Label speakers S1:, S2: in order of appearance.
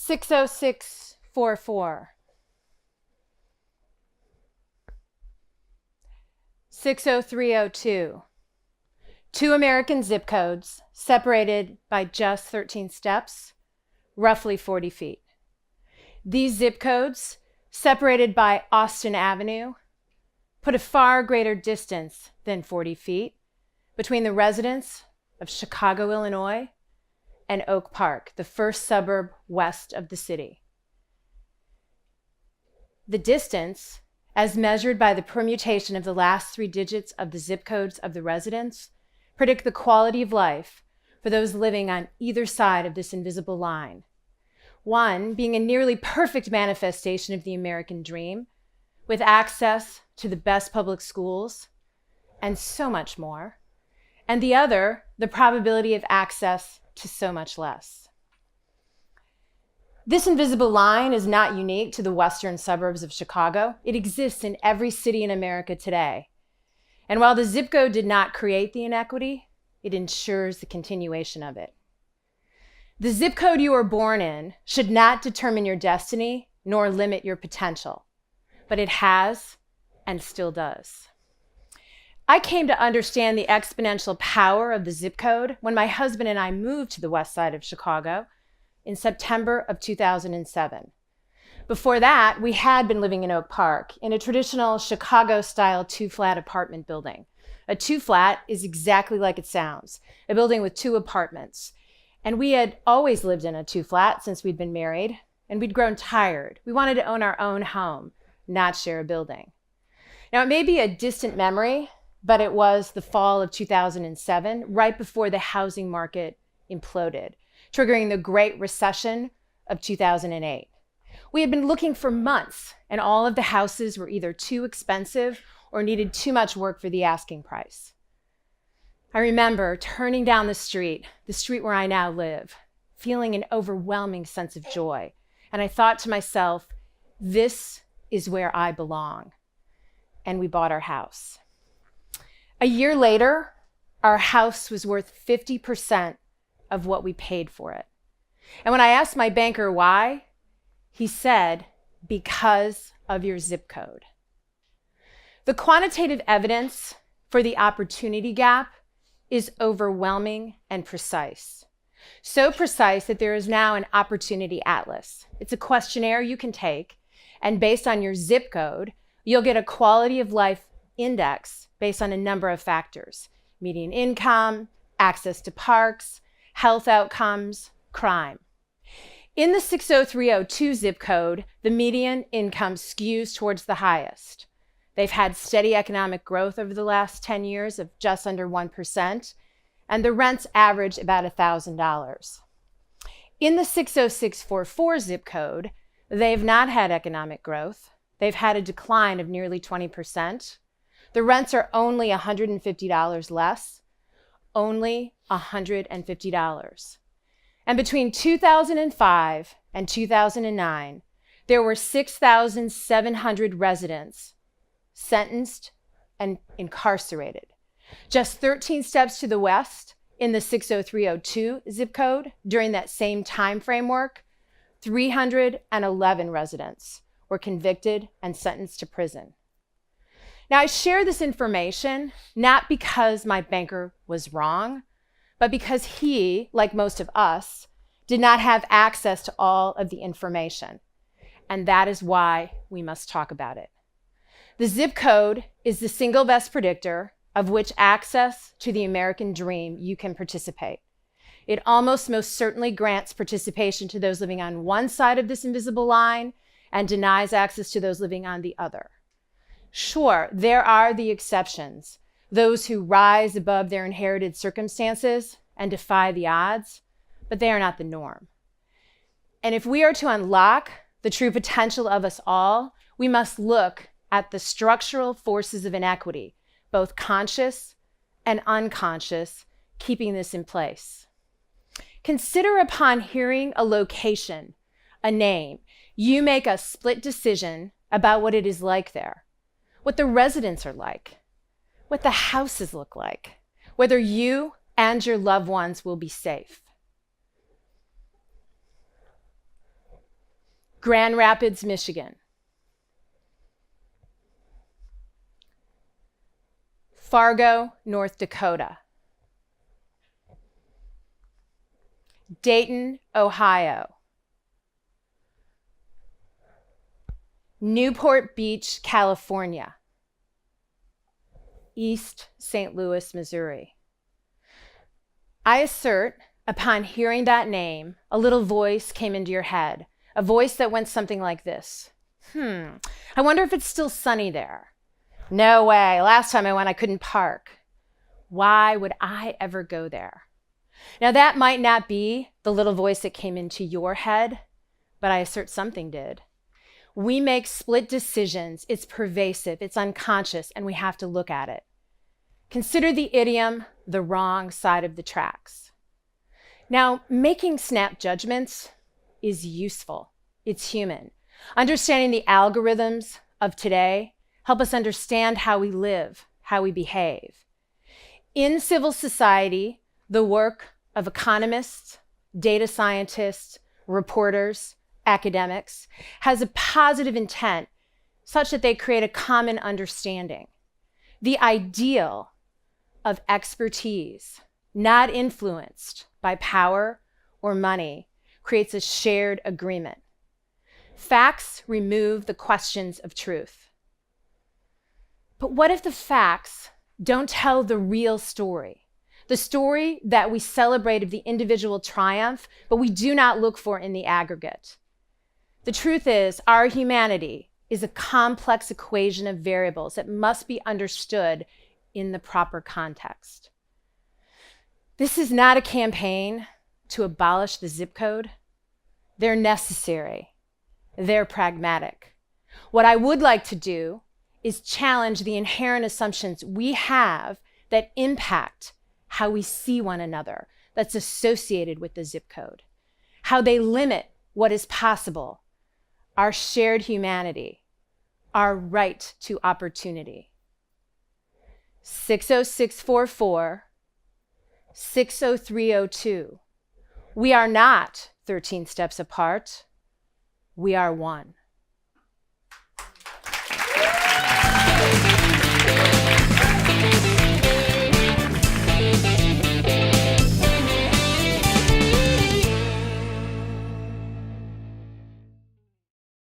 S1: 60644. 60302. Two American zip codes separated by just 13 steps, roughly 40 feet. These zip codes, separated by Austin Avenue, put a far greater distance than 40 feet between the residents of Chicago, Illinois, and Oak Park, the first suburb west of the city. The distance, as measured by the permutation of the last 3 digits of the zip codes of the residents, predict the quality of life for those living on either side of this invisible line. One being a nearly perfect manifestation of the American dream, with access to the best public schools and so much more, and the other, the probability of access to so much less. This invisible line is not unique to the western suburbs of Chicago. It exists in every city in America today. And while the zip code did not create the inequity, it ensures the continuation of it. The zip code you were born in should not determine your destiny nor limit your potential, but it has and still does. I came to understand the exponential power of the zip code when my husband and I moved to the west side of Chicago in September of 2007. Before that, we had been living in Oak Park in a traditional Chicago-style 2-flat apartment building. A 2-flat is exactly like it sounds, a building with 2 apartments. And we had always lived in a 2-flat since we'd been married, and we'd grown tired. We wanted to own our own home, not share a building. Now, it may be a distant memory, but it was the fall of 2007, right before the housing market imploded, triggering the Great Recession of 2008. We had been looking for months, and all of the houses were either too expensive or needed too much work for the asking price. I remember turning down the street where I now live, feeling an overwhelming sense of joy. And I thought to myself, this is where I belong. And we bought our house. A year later, our house was worth 50% of what we paid for it. And when I asked my banker why, he said, because of your zip code. The quantitative evidence for the opportunity gap is overwhelming and precise. So precise that there is now an opportunity atlas. It's a questionnaire you can take, and based on your zip code, you'll get a quality of life index based on a number of factors: median income, access to parks, health outcomes, crime. In the 60302 zip code, the median income skews towards the highest. They've had steady economic growth over the last 10 years of just under 1%, and the rents average about $1,000. In the 60644 zip code, they've not had economic growth. They've had a decline of nearly 20%. The rents are only $150 less, only $150. And between 2005 and 2009, there were 6,700 residents sentenced and incarcerated. Just 13 steps to the west in the 60302 zip code, during that same time framework, 311 residents were convicted and sentenced to prison. Now, I share this information not because my banker was wrong, but because he, like most of us, did not have access to all of the information. And that is why we must talk about it. The zip code is the single best predictor of which access to the American dream you can participate. It almost most certainly grants participation to those living on one side of this invisible line and denies access to those living on the other. Sure, there are the exceptions, those who rise above their inherited circumstances and defy the odds, but they are not the norm. And if we are to unlock the true potential of us all, we must look at the structural forces of inequity, both conscious and unconscious, keeping this in place. Consider, upon hearing a location, a name, you make a split decision about what it is like there, what the residents are like, what the houses look like, whether you and your loved ones will be safe. Grand Rapids, Michigan. Fargo, North Dakota. Dayton, Ohio. Newport Beach, California. East St. Louis, Missouri. I assert, upon hearing that name, a little voice came into your head, a voice that went something like this. I wonder if it's still sunny there. No way, last time I went I couldn't park. Why would I ever go there? Now that might not be the little voice that came into your head, but I assert something did. We make split decisions, it's pervasive, it's unconscious, and we have to look at it. Consider the idiom, the wrong side of the tracks. Now, making snap judgments is useful, it's human. Understanding the algorithms of today help us understand how we live, how we behave. In civil society, the work of economists, data scientists, reporters, academics has a positive intent such that they create a common understanding. The ideal of expertise, not influenced by power or money, creates a shared agreement. Facts remove the questions of truth. But what if the facts don't tell the real story? The story that we celebrate of the individual triumph, but we do not look for in the aggregate. The truth is, our humanity is a complex equation of variables that must be understood in the proper context. This is not a campaign to abolish the zip code. They're necessary. They're pragmatic. What I would like to do is challenge the inherent assumptions we have that impact how we see one another, that's associated with the zip code, how they limit what is possible, our shared humanity, our right to opportunity. 60644, 60302. We are not 13 steps apart. We are one.